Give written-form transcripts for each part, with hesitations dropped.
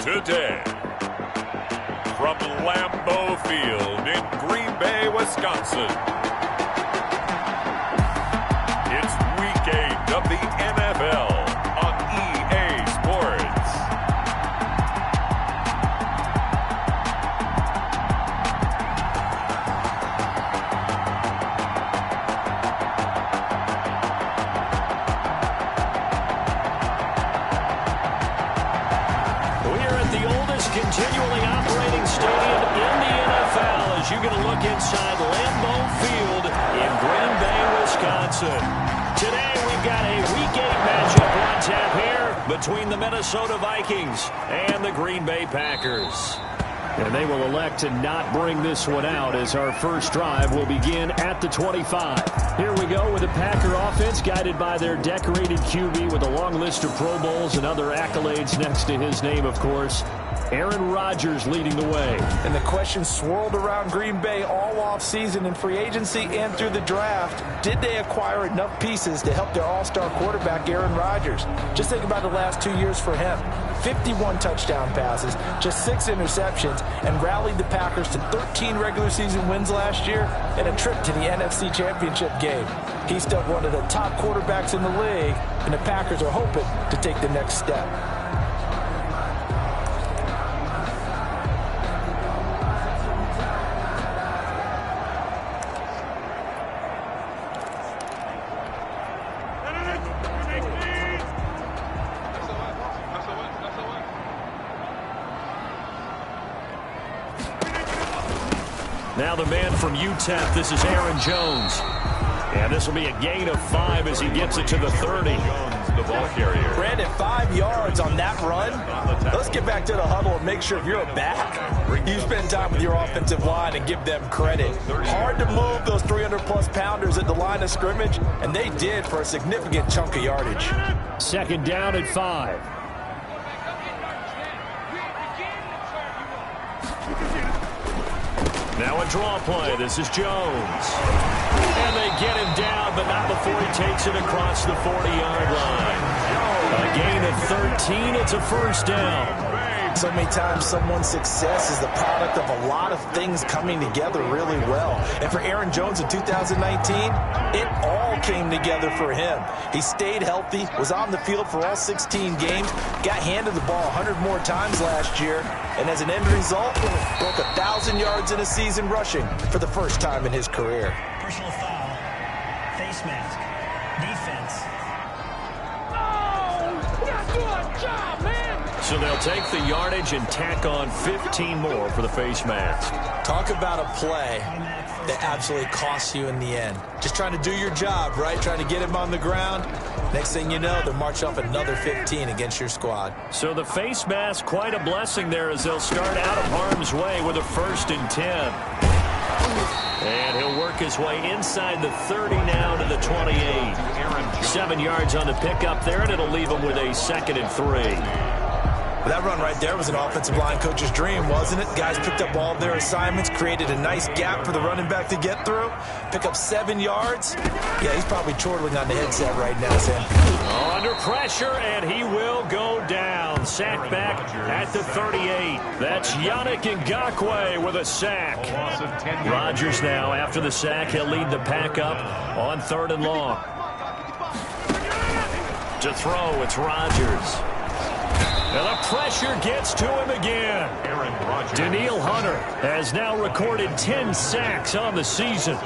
Today, from Lambeau Field in Green Bay, Wisconsin, it's Week 8 of the NFL on EA Sports. We are at the oldest continually operating stadium in the NFL as you get a look inside Lambeau Field in Green Bay, Wisconsin. Today we've got a Week 8 matchup on tap here between the Minnesota Vikings and the Green Bay Packers. And they will elect to not bring this one out as our first drive will begin at the 25. Here we go with the Packer offense guided by their decorated QB with a long list of Pro Bowls and other accolades next to his name, of course. Aaron Rodgers leading the way. And the question swirled around Green Bay all offseason in free agency and through the draft. Did they acquire enough pieces to help their all-star quarterback, Aaron Rodgers? Just think about the last 2 years for him. 51 touchdown passes, just 6 interceptions, and rallied the Packers to 13 regular season wins last year and a trip to the NFC Championship game. He's still one of the top quarterbacks in the league, and the Packers are hoping to take the next step. Now the man from UTEP, this is Aaron Jones. And this will be a gain of 5 as he gets it to the 30. Jones, the ball carrier. Brandon, 5 yards on that run. Let's get back to the huddle and make sure if you're a back, you spend time with your offensive line and give them credit. Hard to move those 300-plus pounders at the line of scrimmage, and they did for a significant chunk of yardage. Second down at 5. Now a draw play. This is Jones. And they get him down, but not before he takes it across the 40-yard line. A gain of 13. It's a first down. So many times someone's success is the product of a lot of things coming together really well. And for Aaron Jones in 2019, it all came together for him. He stayed healthy, was on the field for all 16 games, got handed the ball 100 more times last year, and as an end result, broke 1,000 yards in a season rushing for the first time in his career. Personal foul, face mask, defense. So they'll take the yardage and tack on 15 more for the face mask. Talk about a play that absolutely costs you in the end. Just trying to do your job, right? Trying to get him on the ground. Next thing you know, they'll march off another 15 against your squad. So the face mask, quite a blessing there as they'll start out of harm's way with a 1st and 10. And he'll work his way inside the 30 now to the 28. 7 yards on the pickup there, and it'll leave him with a 2nd and 3. That run right there was an offensive line coach's dream, wasn't it? Guys picked up all their assignments, created a nice gap for the running back to get through, pick up 7 yards. Yeah, he's probably chortling on the headset right now, Sam. Under pressure, and he will go down. Sack back at the 38. That's Yannick Ngakoue with a sack. Rodgers now, after the sack, he'll lead the pack up on 3rd and long. To throw, it's Rodgers. And the pressure gets to him again. Danielle Hunter has now recorded 10 sacks on the season.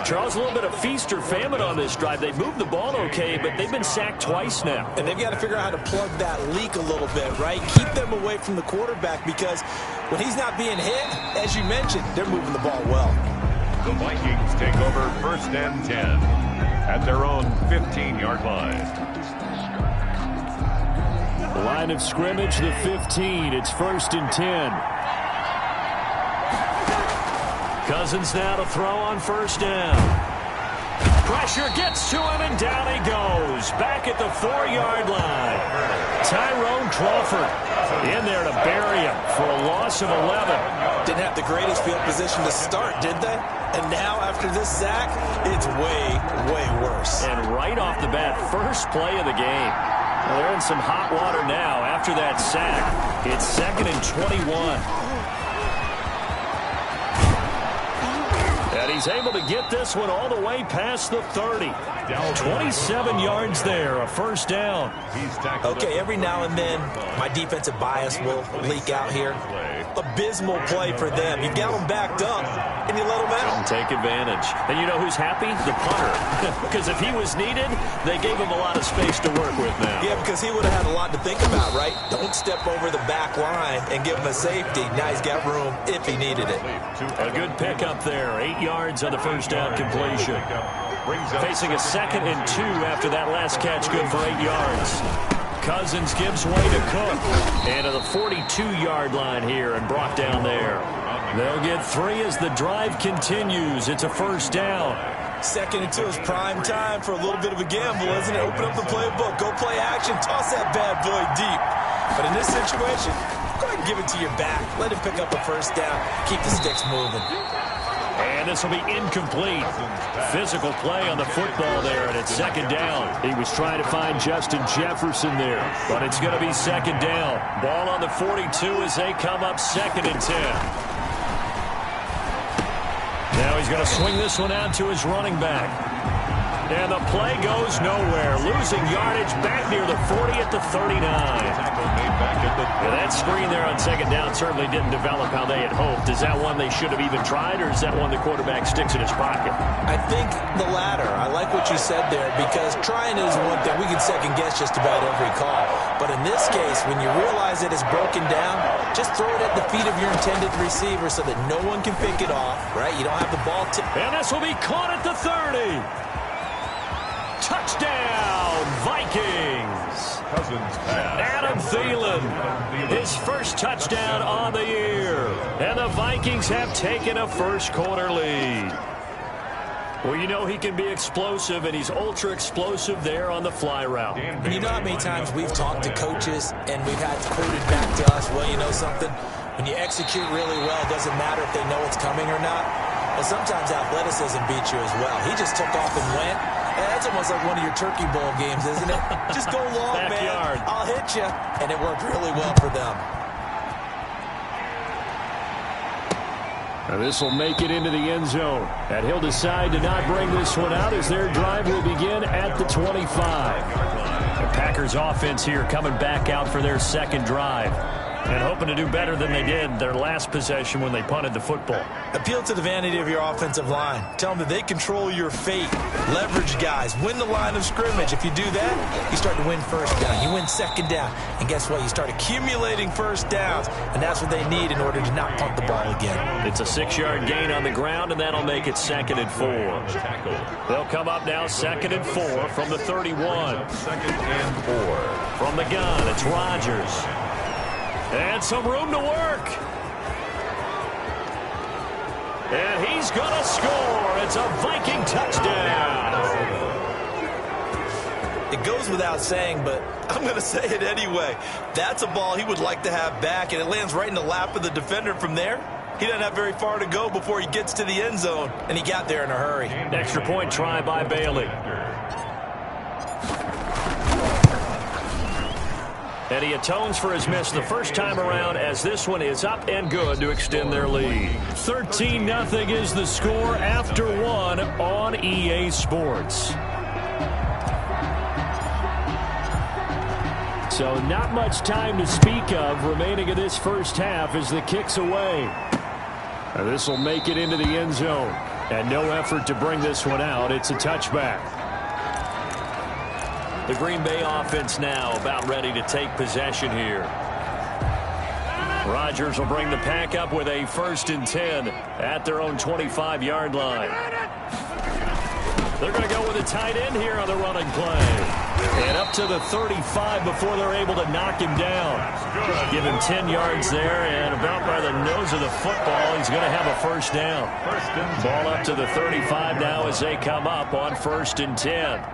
Charles, a little bit of feast or famine on this drive. They moved the ball okay, but they've been sacked twice now. And they've got to figure out how to plug that leak a little bit, right? Keep them away from the quarterback because when he's not being hit, as you mentioned, they're moving the ball well. The Vikings take over 1st and 10 at their own 15-yard line. Line of scrimmage, the 15. It's 1st and 10. Cousins now to throw on 1st down. Pressure gets to him, and down he goes. Back at the 4-yard line. Tyrone Crawford in there to bury him for a loss of 11. Didn't have the greatest field position to start, did they? And now, after this sack, it's way, way worse. And right off the bat, first play of the game. Well, they're in some hot water now after that sack. It's 2nd and 21. And he's able to get this one all the way past the 30. 27 yards there, a first down. Okay, every now and then, my defensive bias will leak out here. Abysmal play for them. You got them backed up, and you let them out. Take advantage. And you know who's happy? The punter. Because if he was needed, they gave him a lot of space to work with now. Yeah, because he would have had a lot to think about, right? Don't step over the back line and give him a safety. Now he's got room if he needed it. A good pickup there. 8 yards on the first down completion. Facing a 2nd and 2 after that last catch, good for 8 yards. Cousins gives way to Cook. And to the 42-yard line here and brought down there. They'll get 3 as the drive continues. It's a first down. 2nd and 2 is prime time for a little bit of a gamble, isn't it? Open up the playbook, go play action, toss that bad boy deep. But in this situation, go ahead and give it to your back. Let him pick up a first down. Keep the sticks moving. And this will be incomplete. Physical play on the football there, and it's 2nd down. He was trying to find Justin Jefferson there, but it's going to be 2nd down. Ball on the 42 as they come up 2nd and 10. Now he's going to swing this one out to his running back. And the play goes nowhere. Losing yardage back near the 40 at the 39. Yeah, that screen there on 2nd down certainly didn't develop how they had hoped. Is that one they should have even tried, or is that one the quarterback sticks in his pocket? I think the latter. I like what you said there, because trying is one thing. We can second-guess just about every call. But in this case, when you realize it is broken down, just throw it at the feet of your intended receiver so that no one can pick it off, right? You don't have the ball tipped. And this will be caught at the 30. Touchdown, Vikings. Adam Thielen, his first touchdown on the year. And the Vikings have taken a first-quarter lead. Well, you know he can be explosive, and he's ultra-explosive there on the fly route. You know how many times we've talked to coaches, and we've had quoted back to us, well, you know something? When you execute really well, it doesn't matter if they know it's coming or not. Well, sometimes athleticism beats you as well. He just took off and went. That's almost like one of your Turkey Bowl games, isn't it? Just go long, Backyard. man. I'll hit you. And it worked really well for them. Now this will make it into the end zone. And he'll decide to not bring this one out as their drive will begin at the 25. The Packers offense here coming back out for their second drive. And hoping to do better than they did their last possession when they punted the football. Appeal to the vanity of your offensive line. Tell them that they control your fate. Leverage guys. Win the line of scrimmage. If you do that, you start to win first down. You win 2nd down. And guess what? You start accumulating first downs. And that's what they need in order to not punt the ball again. It's a 6-yard gain on the ground, and that'll make it 2nd and 4. They'll come up now 2nd and 4 from the 31. 2nd and 4. From the gun, it's Rodgers. And some room to work. And he's going to score. It's a Viking touchdown. It goes without saying, but I'm going to say it anyway. That's a ball he would like to have back, and it lands right in the lap of the defender from there. He doesn't have very far to go before he gets to the end zone, and he got there in a hurry. Extra point try by Bailey. And he atones for his miss the first time around as this one is up and good to extend their lead. 13-0 is the score after one on EA Sports. So not much time to speak of remaining in this first half as the kick's away. And this will make it into the end zone. And no effort to bring this one out. It's a touchback. The Green Bay offense now about ready to take possession here. Rodgers will bring the pack up with a 1st and 10 at their own 25-yard line. They're going to go with a tight end here on the running play. And up to the 35 before they're able to knock him down. Give him 10 yards there, and about by the nose of the football, he's going to have a first down. Ball up to the 35 now as they come up on 1st and 10.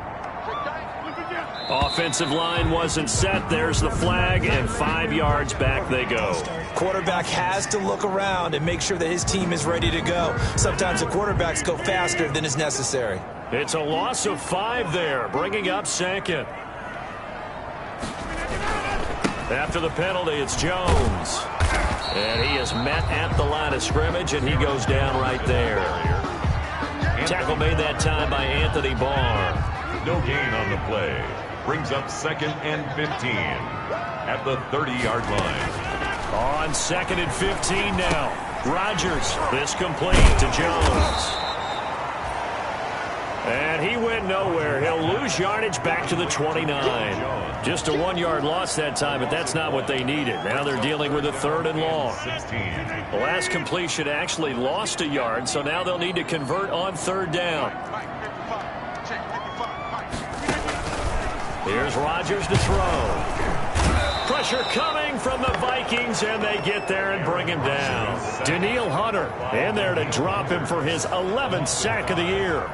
Offensive line wasn't set. There's the flag, and 5 yards back they go. Quarterback has to look around and make sure that his team is ready to go. Sometimes the quarterbacks go faster than is necessary. It's a loss of 5 there, bringing up 2nd. After the penalty, it's Jones. And he is met at the line of scrimmage, and he goes down right there. Tackle made that time by Anthony Barr. No gain on the play. Brings up 2nd and 15 at the 30-yard line. On 2nd and 15 now. Rodgers, this complete to Jones. And he went nowhere. He'll lose yardage back to the 29. Just a 1-yard loss that time, but that's not what they needed. Now they're dealing with a 3rd and long. The last completion actually lost a yard, so now they'll need to convert on 3rd down. Here's Rodgers to throw. Pressure coming from the Vikings, and they get there and bring him down. Danielle Hunter in there to drop him for his 11th sack of the year.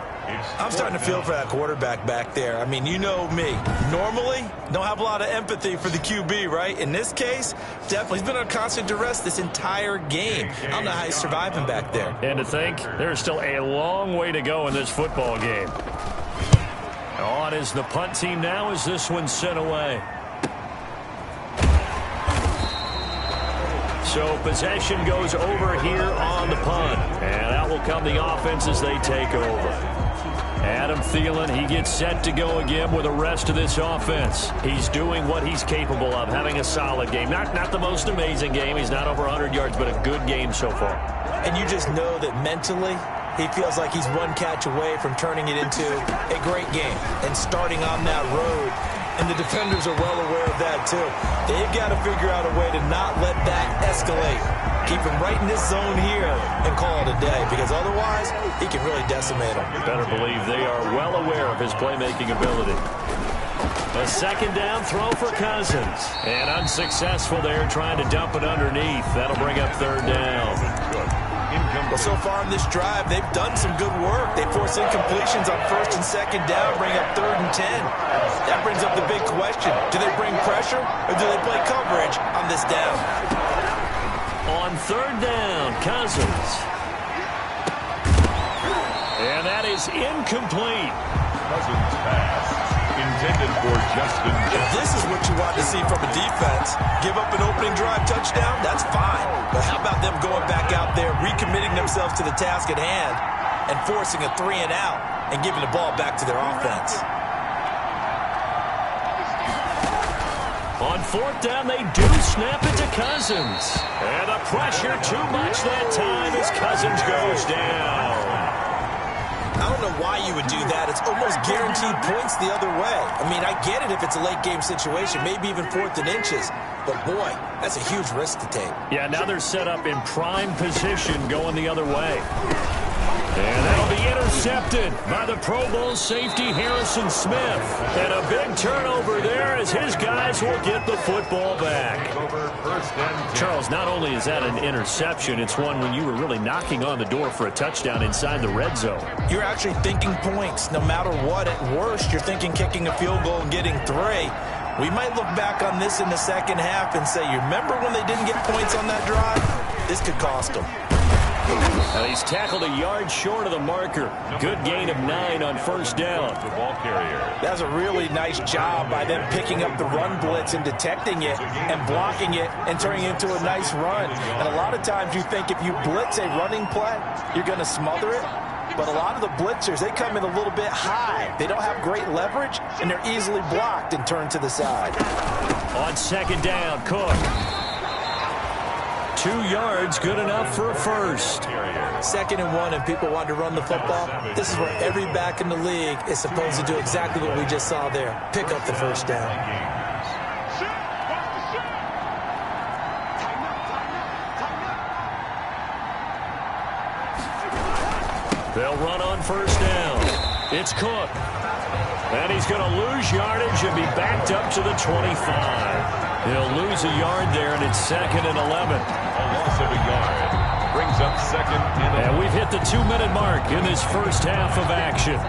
I'm starting to feel for that quarterback back there. I mean, you know me. Normally, don't have a lot of empathy for the QB, right? In this case, definitely. He's been on constant duress this entire game. I don't know how he's surviving back there. And to think, there's still a long way to go in this football game. On is the punt team now as this one's sent away. So possession goes over here on the punt. And out will come the offense as they take over. Adam Thielen, he gets set to go again with the rest of this offense. He's doing what he's capable of, having a solid game. Not the most amazing game. He's not over 100 yards, but a good game so far. And you just know that mentally, he feels like he's one catch away from turning it into a great game and starting on that road. And the defenders are well aware of that, too. They've got to figure out a way to not let that escalate. Keep him right in this zone here and call it a day, because otherwise he can really decimate him. Better believe they are well aware of his playmaking ability. A 2nd down throw for Cousins. And unsuccessful there, trying to dump it underneath. That'll bring up 3rd down. Well, so far in this drive, they've done some good work. They force incompletions on 1st and 2nd down, bring up 3rd and 10. That brings up the big question. Do they bring pressure or do they play coverage on this down? On 3rd down, Cousins. And that is incomplete. Cousins pass intended for Justin. If this is what you want to see from a defense, give up an opening drive touchdown, that's fine. But how about them going back out there, recommitting themselves to the task at hand, and forcing a 3 and out and giving the ball back to their offense? On 4th down, they do snap it to Cousins. And the pressure too much that time as Cousins goes down. I don't know why you would do that. It's almost guaranteed points the other way. I mean, I get it if it's a late game situation, maybe even 4th and inches. But, boy, that's a huge risk to take. Yeah, now they're set up in prime position going the other way. And that'll be intercepted by the Pro Bowl safety Harrison Smith. And a big turnover there as his guys will get the football back. Charles, not only is that an interception, it's one when you were really knocking on the door for a touchdown inside the red zone. You're actually thinking points. No matter what, at worst, you're thinking kicking a field goal and getting 3. We might look back on this in the 2nd half and say, you remember when they didn't get points on that drive? This could cost them. And he's tackled a yard short of the marker. Good gain of 9 on 1st down. The ball carrier. That's a really nice job by them picking up the run blitz and detecting it and blocking it and turning it into a nice run. And a lot of times you think if you blitz a running play, you're going to smother it. But a lot of the blitzers, they come in a little bit high. They don't have great leverage, and they're easily blocked and turned to the side. On 2nd down, Cook. 2 yards, good enough for a first. 2nd and 1, and people want to run the football. This is where every back in the league is supposed to do exactly what we just saw there. Pick up the 1st down. They'll run on 1st down. It's Cook. And he's going to lose yardage and be backed up to the 25. He'll lose a yard there, and it's 2nd and 11. A loss of a yard. Brings up 2nd and 11. And we've hit the 2-minute mark in this first half of action.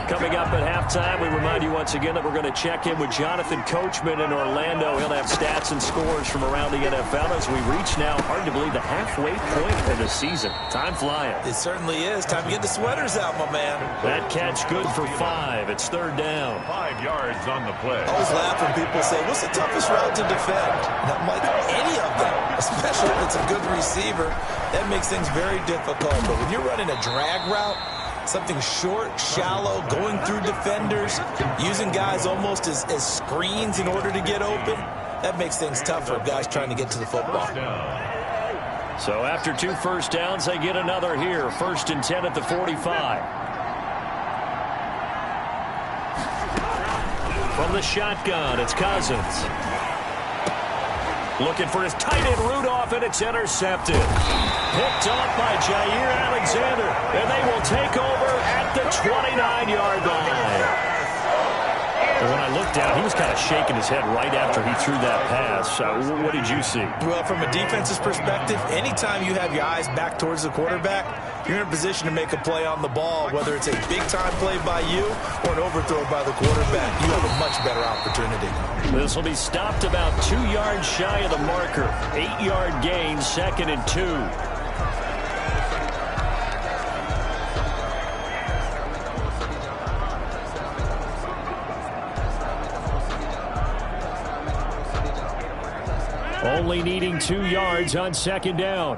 Coming up at halftime, we remind you once again that we're going to check in with Jonathan Coachman in Orlando. He'll have stats and scores from around the NFL as we reach now, hard to believe, the halfway point of the season. Time flying. It certainly is. Time to get the sweaters out, my man. That catch good for 5. It's third down. 5 yards on the play. I always laugh when people say, what's the toughest route to defend? And I'm like, any of them, especially if it's a good receiver. That makes things very difficult. But when you're running a drag route, something short, shallow, going through defenders, using guys almost as screens in order to get open, that makes things tough for guys trying to get to the football. So after 2 first downs, they get another here. 1st and 10 at the 45. From the shotgun, it's Cousins. Looking for his tight end Rudolph, and it's intercepted. Picked off by Jair Alexander, and they will take over at the 29-yard line. And when I looked down, he was kind of shaking his head right after he threw that pass. What did you see? Well, from a defense's perspective, anytime you have your eyes back towards the quarterback, you're in a position to make a play on the ball, whether it's a big-time play by you or an overthrow by the quarterback. You have a much better opportunity. This will be stopped about 2 yards shy of the marker. 8-yard gain, 2nd and 2. Only needing 2 yards on 2nd down.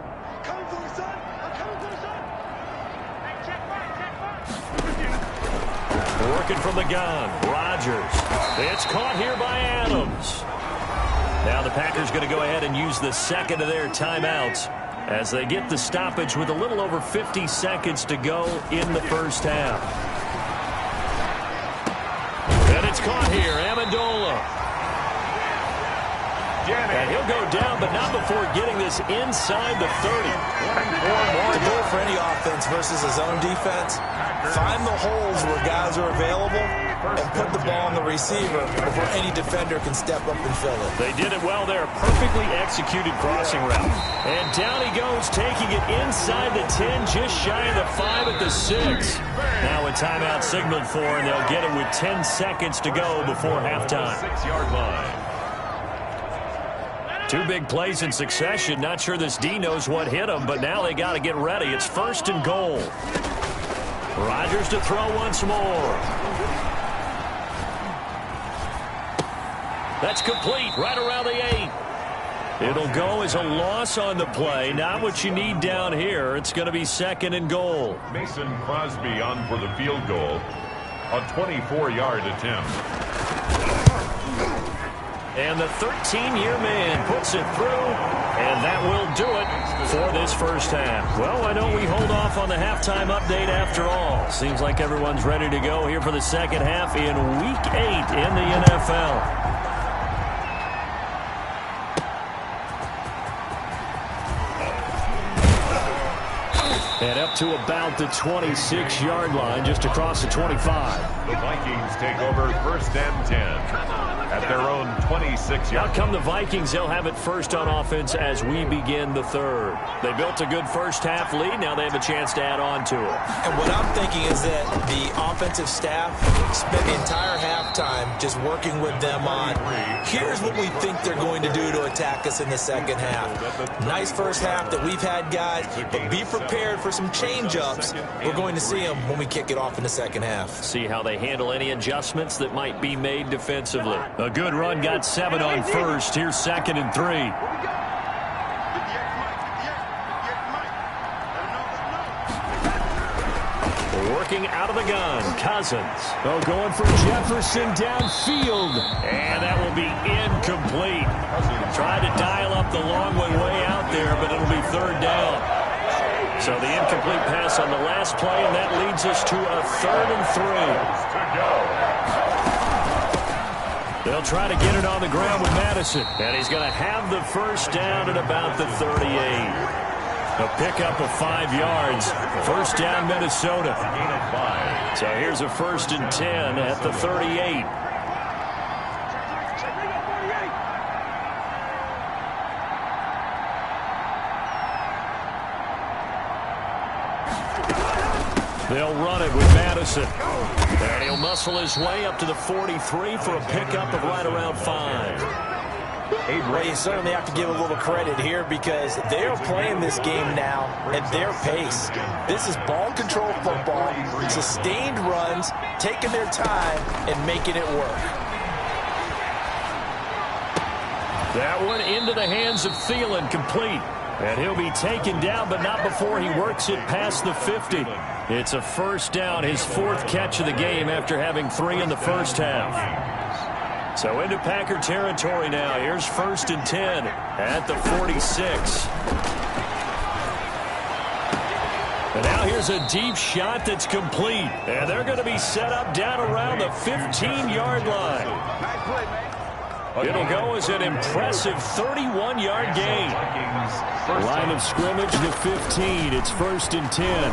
Working from the gun, Rodgers. It's caught here by Adams. Now the Packers going to go ahead and use the second of their timeouts as they get the stoppage with a little over 50 seconds to go in the first half. And it's caught here, Amendola. And he'll go down, but not before getting this inside the 30. The goal for any offense versus a zone defense, find the holes where guys are available and put the ball on the receiver before any defender can step up and fill it. They did it well there. Perfectly executed crossing route. And down he goes, taking it inside the 10, just shy of the 5 at the 6. Now a timeout signaled for, and they'll get it with 10 seconds to go before halftime. 6-yard line. 2 big plays in succession. Not sure this D knows what hit him, but now they got to get ready. It's 1st and goal. Rodgers to throw once more. That's complete right around the 8. It'll go as a loss on the play. Not what you need down here. It's going to be 2nd and goal. Mason Crosby on for the field goal. A 24-yard attempt. And the 13-year man puts it through, and that will do it for this first half. Well, why don't we hold off on the halftime update after all? Seems like everyone's ready to go here for the second half in Week 8 in the NFL. And up to about the 26-yard line, just across the 25. The Vikings take over 1st and 10. At their own 26-yard. Out come the Vikings. They'll have it first on offense as we begin the third. They built a good first half lead. Now they have a chance to add on to it. And what I'm thinking is that the offensive staff spent the entire halftime just working with them on, here's what we think they're going to do to attack us in the second half. Nice first half that we've had, guys, but be prepared for some change-ups. We're going to see them when we kick it off in the second half. See how they handle any adjustments that might be made defensively. A good run, got 7 on first. Here's 2nd and 3. Working out of the gun, Cousins. Oh, going for Jefferson downfield. And that will be incomplete. Tried to dial up the long way out there, but it'll be 3rd down. So the incomplete pass on the last play, and that leads us to a 3rd and 3. They'll try to get it on the ground with Madison. And he's going to have the first down at about the 38. A pickup of 5 yards. First down, Minnesota. So here's a 1st and 10 at the 38. They'll run it with Madison. And he'll muscle his way up to the 43 for a pickup of right around 5. Well, you certainly have to give a little credit here because they're playing this game now at their pace. This is ball control football, sustained runs, taking their time and making it work. That one into the hands of Thielen, complete. And he'll be taken down, but not before he works it past the 50. It's a first down, his 4th catch of the game after having 3 in the first half. So into Packer territory now. Here's 1st and 10 at the 46. And now here's a deep shot that's complete. And they're going to be set up down around the 15-yard line. It'll go as an impressive 31-yard gain. Line of scrimmage to 15. It's 1st and 10.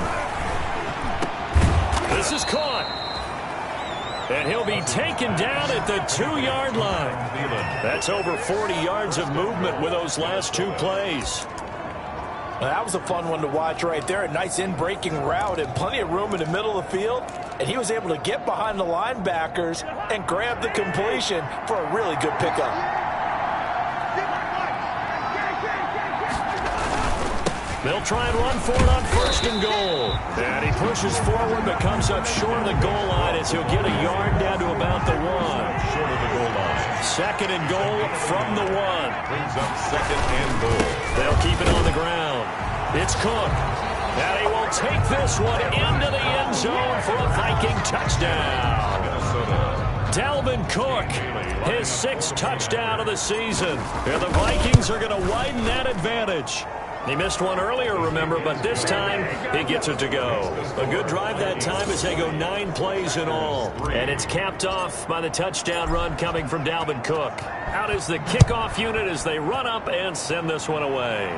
This is caught. And he'll be taken down at the 2-yard line. That's over 40 yards of movement with those last 2 plays. Well, that was a fun one to watch right there. A nice in-breaking route and plenty of room in the middle of the field. And he was able to get behind the linebackers and grab the completion for a really good pickup. They'll try and run for it on 1st and goal. And he pushes forward but comes up short of the goal line as he'll get a yard down to about the 1. Short of the goal line. 2nd and goal from the 1. Brings up 2nd and goal. They'll keep it on the ground. It's Cook. And he will take this one into the end zone for a Viking touchdown. Minnesota. Dalvin Cook, his 6th touchdown of the season. And the Vikings are going to widen that advantage. He missed one earlier, remember, but this time he gets it to go. A good drive that time as they go 9 plays in all. And it's capped off by the touchdown run coming from Dalvin Cook. Out is the kickoff unit as they run up and send this one away.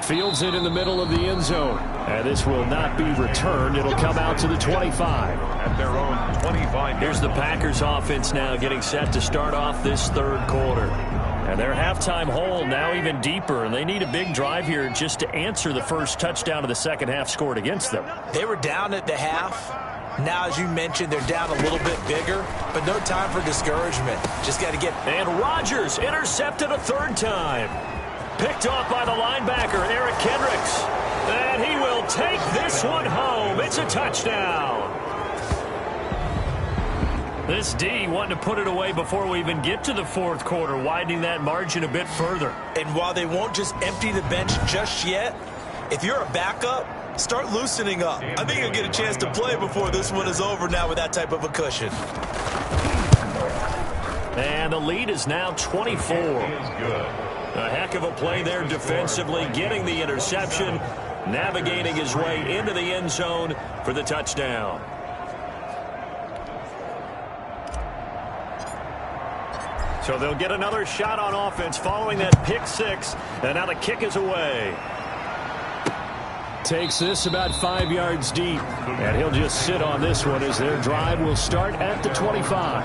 Fields it in the middle of the end zone. And this will not be returned. It'll come out to the 25. At their own 25. Here's the Packers offense now getting set to start off this 3rd quarter. And their halftime hole now even deeper, and they need a big drive here just to answer the first touchdown of the second half scored against them. They were down at the half. Now, as you mentioned, they're down a little bit bigger, but no time for discouragement. Just got to get... And Rodgers intercepted a 3rd time. Picked off by the linebacker, Eric Kendricks. And he will take this one home. It's a touchdown. This D wanting to put it away before we even get to the 4th quarter, widening that margin a bit further. And while they won't just empty the bench just yet, if you're a backup, start loosening up. I think you'll get a chance to play before this one is over now with that type of a cushion. And the lead is now 24. A heck of a play there defensively, getting the interception, navigating his way into the end zone for the touchdown. So they'll get another shot on offense following that pick 6. And now the kick is away. Takes this about 5 yards deep. And he'll just sit on this one as their drive will start at the 25.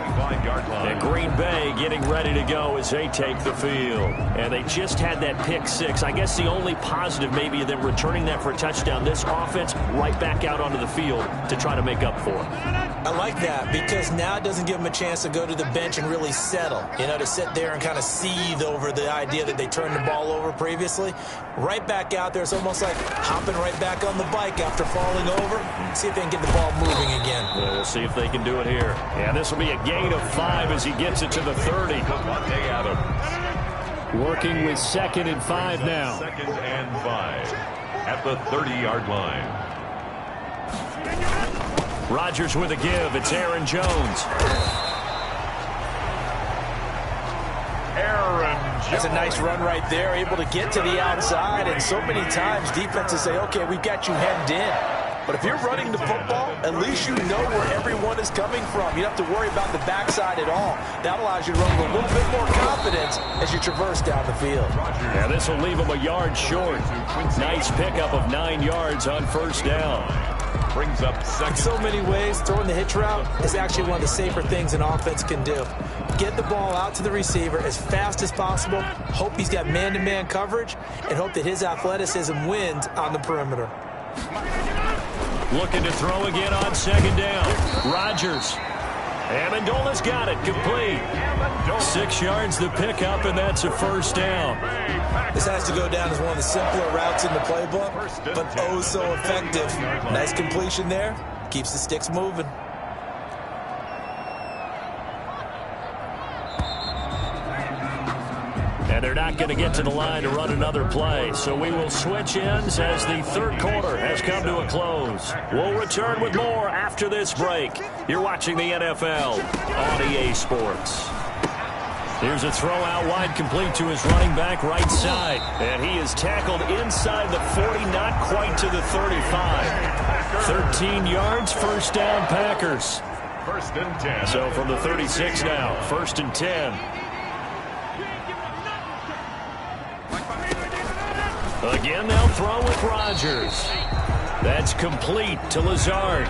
And Green Bay getting ready to go as they take the field. And they just had that pick 6. I guess the only positive maybe of them returning that for a touchdown. This offense right back out onto the field to try to make up for it. I like that because now it doesn't give them a chance to go to the bench and really settle. You know, to sit there and kind of seethe over the idea that they turned the ball over previously. Right back out there, it's almost like hopping right back on the bike after falling over. See if they can get the ball moving again. Well, we'll see if they can do it here. Yeah, this will be a gain of 5 as he gets it to the 30. Working with 2nd and 5 now. 2nd and 5 at the 30-yard line. Rodgers with a give. It's Aaron Jones. That's a nice run right there, able to get to the outside, and so many times defenses say, okay, we've got you hemmed in. But if you're running the football, at least you know where everyone is coming from. You don't have to worry about the backside at all. That allows you to run with a little bit more confidence as you traverse down the field. Yeah, this will leave him a yard short. Nice pickup of 9 yards on 1st down. Brings up 2nd. In so many ways, throwing the hitch route is actually one of the safer things an offense can do. Get the ball out to the receiver as fast as possible, hope he's got man-to-man coverage, and hope that his athleticism wins on the perimeter. Looking to throw again on second down. Rodgers. Amendola's got it. Complete. 6 yards the pickup, and that's a first down. This has to go down as one of the simpler routes in the playbook, but oh so effective. Nice completion there. Keeps the sticks moving. And they're not going to get to the line to run another play. So we will switch ends as the third quarter has come to a close. We'll return with more after this break. You're watching the NFL on EA Sports. Here's a throw out wide, complete to his running back right side. And he is tackled inside the 40, not quite to the 35. 13 yards, first down Packers. First and 10. So from the 36 now, first and 10. Again, they'll throw with Rodgers. That's complete to Lazard.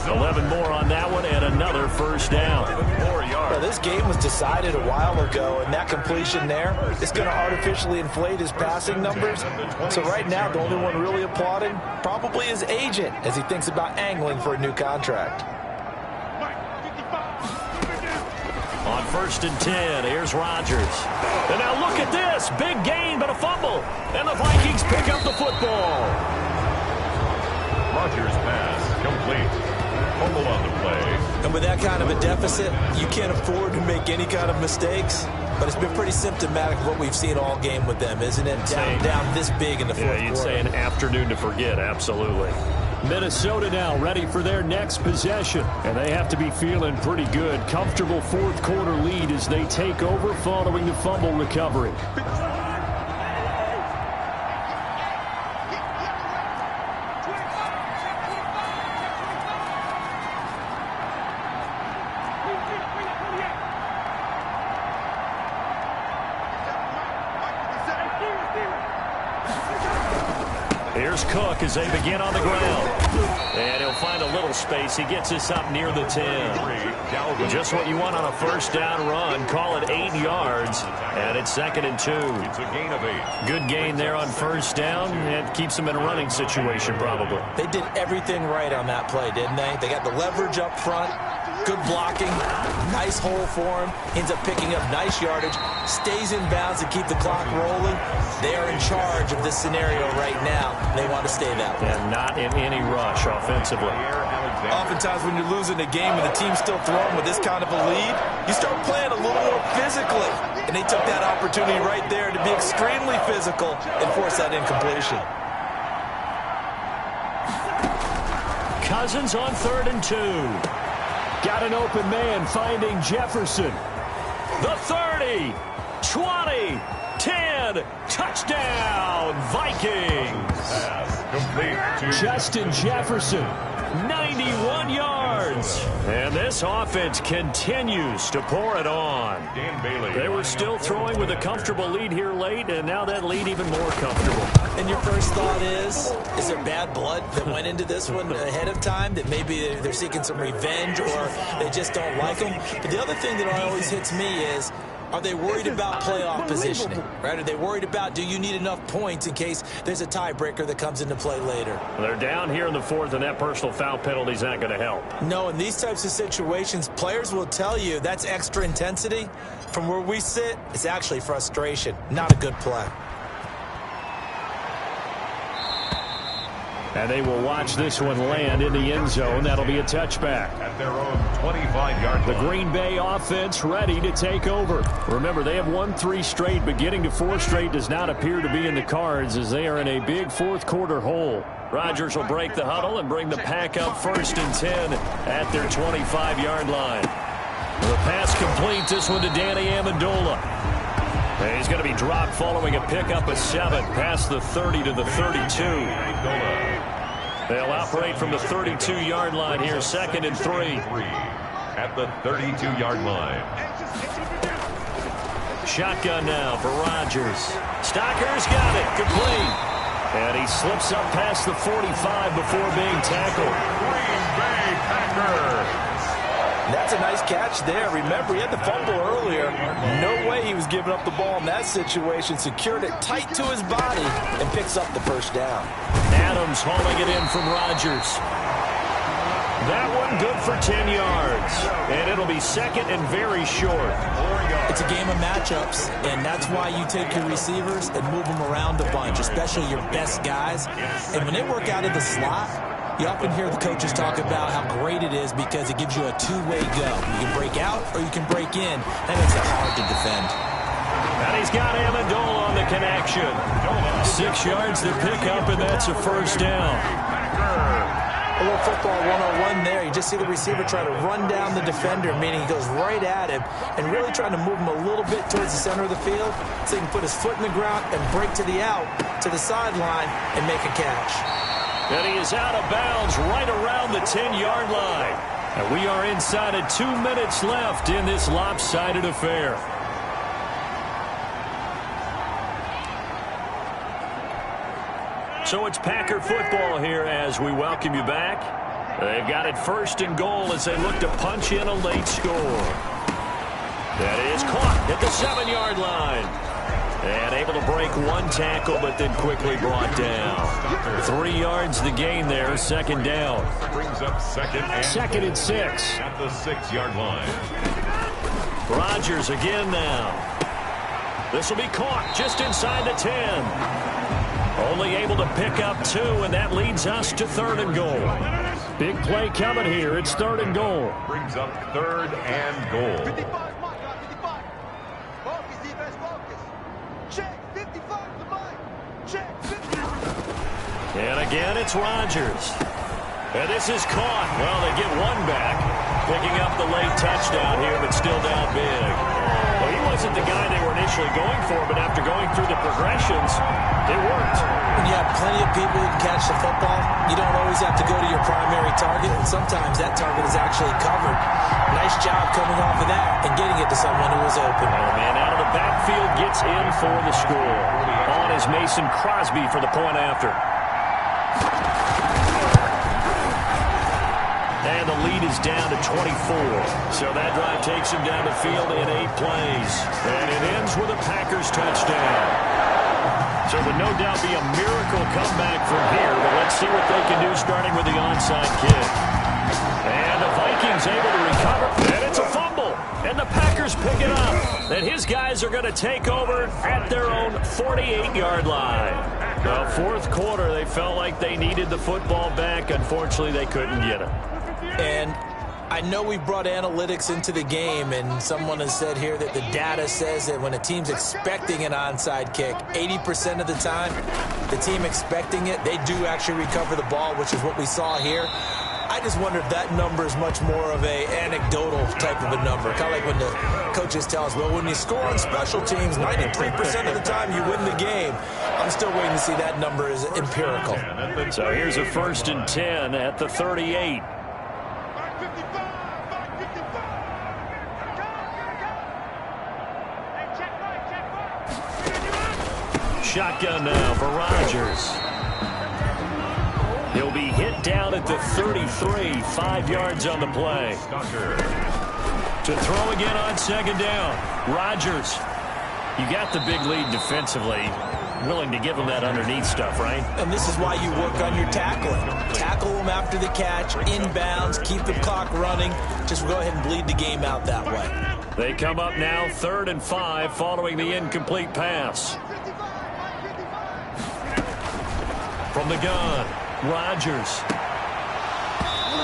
11 more on that one and another first down. 4 yards. Well, this game was decided a while ago, and that completion there is going to artificially inflate his passing numbers. So right now, the only one really applauding probably his agent as he thinks about angling for a new contract. On first and 10, here's Rodgers. And now look at this. Big gain, but a fumble. And the Vikings pick up the football. Rodgers' pass complete. Fumble on the play. And with that kind of a deficit, you can't afford to make any kind of mistakes. But it's been pretty symptomatic of what we've seen all game with them, isn't it? Down this big in the fourth quarter. Yeah, you'd say an afternoon to forget, absolutely. Minnesota now ready for their next possession. And they have to be feeling pretty good. Comfortable fourth quarter lead as they take over following the fumble recovery. Here's Cook as they begin on the ground. And he'll find a little space. He gets us up near the 10. Just what you want on a first down run. Call it 8 yards. And it's second and 2. It's a gain of 8. Good gain there on first down. And keeps them in a running situation probably. They did everything right on that play, didn't they? They got the leverage up front. Good blocking. Nice hole for him. Ends up picking up nice yardage. Stays in bounds to keep the clock rolling. They are in charge of this scenario right now. They want to stay that way. And not in any rush offensively. Oftentimes when you're losing a game and the team's still throwing with this kind of a lead, you start playing a little more physically. And they took that opportunity right there to be extremely physical and force that incompletion. Cousins on 3rd and 2. Got an open man finding Jefferson. The 30, 20, 10, touchdown, Vikings. Justin Jefferson, 91 yards. And this offense continues to pour it on. They were still throwing with a comfortable lead here late, and now that lead even more comfortable. And your first thought is there bad blood that went into this one ahead of time, that maybe they're seeking some revenge or they just don't like them? But the other thing that always hits me is, are they worried about playoff positioning? Right? Are they worried about, do you need enough points in case there's a tiebreaker that comes into play later? They're down here in the fourth, and that personal foul penalty is not going to help. No, in these types of situations, players will tell you that's extra intensity. From where we sit, it's actually frustration, not a good play. And they will watch this one land in the end zone. That'll be a touchback. At their own 25-yard line. The Green Bay offense ready to take over. Remember, they have won 3 straight, but getting to 4 straight does not appear to be in the cards as they are in a big fourth quarter hole. Rodgers will break the huddle and bring the pack up 1st and 10 at their 25-yard line. The pass complete, this one to Danny Amendola. And he's going to be dropped following a pickup of 7 past the 30 to the 32. They'll operate from the 32-yard line here, 2nd and 3. At the 32-yard line. Shotgun now for Rodgers. Stocker's got it, complete. And he slips up past the 45 before being tackled. Green Bay Packers. That's a nice catch there. Remember, he had the fumble earlier. No way he was giving up the ball in that situation. Secured it tight to his body and picks up the first down. Adams hauling it in from Rodgers. That one good for 10 yards. And it'll be second and very short. It's a game of matchups, and that's why you take your receivers and move them around a bunch, especially your best guys. And when they work out of the slot, you often hear the coaches talk about how great it is because it gives you a two-way go. You can break out or you can break in. That makes it hard to defend. And he's got Amendola on the connection. 6 yards to pick up, and that's a first down. A little football 101 there. You just see the receiver try to run down the defender, meaning he goes right at him and really trying to move him a little bit towards the center of the field so he can put his foot in the ground and break to the out, to the sideline, and make a catch. And he is out of bounds right around the 10-yard line. And we are inside of 2 minutes left in this lopsided affair. So it's Packer football here as we welcome you back. They've got it first and goal as they look to punch in a late score. That is caught at the 7-yard line. And able to break one tackle, but then quickly brought down. 3 yards the gain there, second down. Brings up second and 6. At the 6-yard line. Rodgers again now. This will be caught just inside the 10. Only able to pick up 2, and that leads us to third and goal. Big play coming here. It's third and goal. Brings up third and goal. 55, Mike, 55. Focus, defense, focus. Check, 55 to Mike. Check, 55. And again, it's Rodgers. And this is caught. Well, they get one back. Picking up the late touchdown here, but still down big. Well, he wasn't the guy they were initially going for, but after going through the progressions, it worked. When you have plenty of people who can catch the football, you don't always have to go to your primary target, and sometimes that target is actually covered. Nice job coming off of that and getting it to someone who was open. Well, the man out of the backfield gets in for the score. On is Mason Crosby for the point after. And the lead is down to 24. So that drive takes him down the field in 8 plays. And it ends with a Packers touchdown. So it would no doubt be a miracle comeback from here, but let's see what they can do starting with the onside kick. And the Vikings able to recover. And it's a fumble. And the Packers pick it up. And his guys are going to take over at their own 48-yard line. Well, fourth quarter, they felt like they needed the football back. Unfortunately, they couldn't get it. And I know we brought analytics into the game, and someone has said here that the data says that when a team's expecting an onside kick, 80% of the time, the team expecting it, they do actually recover the ball, which is what we saw here. I just wonder if that number is much more of a anecdotal type of a number. Kind of like when the coaches tell us, well, when you score on special teams, 93% of the time you win the game. I'm still waiting to see that number is empirical. So here's a first and 10 at the 38. Shotgun now for Rodgers. He'll be hit down at the 33, 5 yards on the play. To throw again on second down. Rodgers, you got the big lead defensively. Willing to give him that underneath stuff, right? And this is why you work on your tackling. Tackle them after the catch, inbounds, keep the clock running. Just go ahead and bleed the game out that way. They come up now 3rd and 5 following the incomplete pass. From the gun, Rodgers.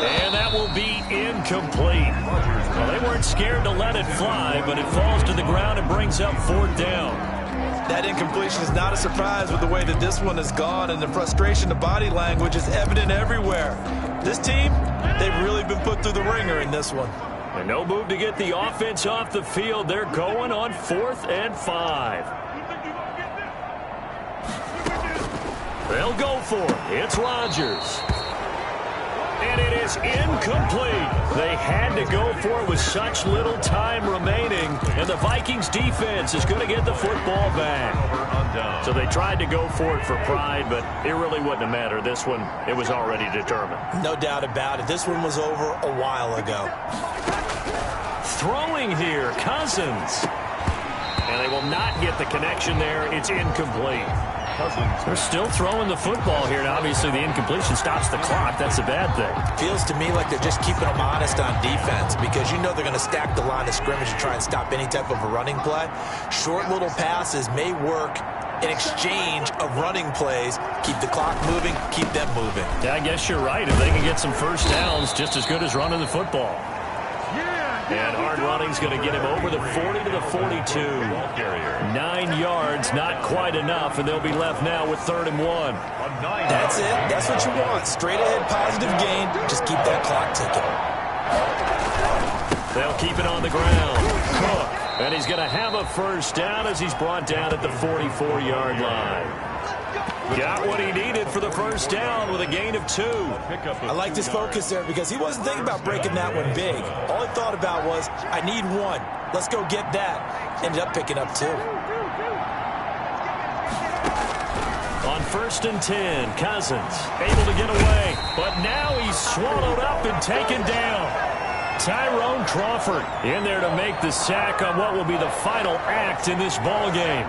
And that will be incomplete. Well, they weren't scared to let it fly, but it falls to the ground and brings up 4th down. That incompletion is not a surprise with the way that this one has gone, and the frustration, the body language is evident everywhere. This team, they've really been put through the ringer in this one. And no move to get the offense off the field. They're going on 4th and 5. They'll go for it. It's Rodgers. And it is incomplete. They had to go for it with such little time remaining. And the Vikings defense is going to get the football back. So they tried to go for it for pride, but it really wouldn't have mattered. This one, it was already determined. No doubt about it. This one was over a while ago. Throwing here, Cousins. And they will not get the connection there. It's incomplete. They're still throwing the football here, and obviously the incompletion stops the clock. That's a bad thing. Feels to me like they're just keeping them honest on defense because you know they're going to stack the line of scrimmage and try and stop any type of a running play. Short little passes may work in exchange of running plays. Keep the clock moving, keep them moving. Yeah, I guess you're right. If they can get some first downs, just as good as running the football. And hard running's going to get him over the 40 to the 42. 9 yards, not quite enough, and they'll be left now with 3rd and 1. That's it. That's what you want. Straight ahead, positive gain. Just keep that clock ticking. They'll keep it on the ground. Cook, and he's going to have a first down as he's brought down at the 44-yard line. Got what he needed for the first down with a gain of 2. I liked his focus there because he wasn't thinking about breaking that one big. All he thought about was, I need 1. Let's go get that. Ended up picking up 2. On 1st and 10, Cousins able to get away, but now he's swallowed up and taken down. Tyrone Crawford in there to make the sack on what will be the final act in this ball game.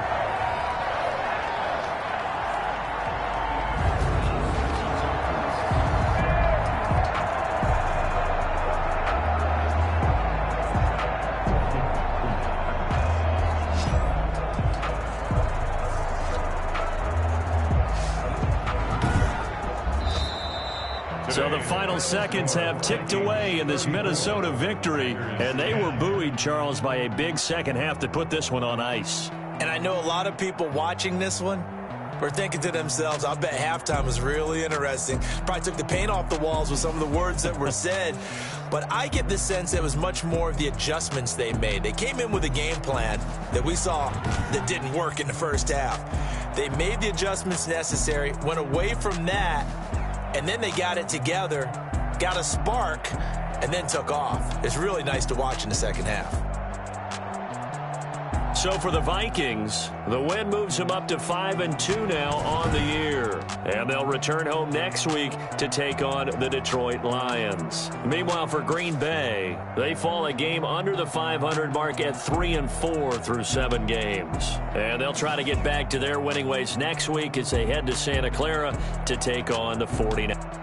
So the final seconds have ticked away in this Minnesota victory, and they were buoyed, Charles, by a big second half to put this one on ice. And I know a lot of people watching this one were thinking to themselves, I bet halftime was really interesting. Probably took the paint off the walls with some of the words that were said. But I get the sense it was much more of the adjustments they made. They came in with a game plan that we saw that didn't work in the first half. They made the adjustments necessary, went away from that, and then they got it together, got a spark, and then took off. It's really nice to watch in the second half. So for the Vikings, the win moves them up to 5-2 now on the year. And they'll return home next week to take on the Detroit Lions. Meanwhile, for Green Bay, they fall a game under the 500 mark at 3-4 through 7 games. And they'll try to get back to their winning ways next week as they head to Santa Clara to take on the 49ers.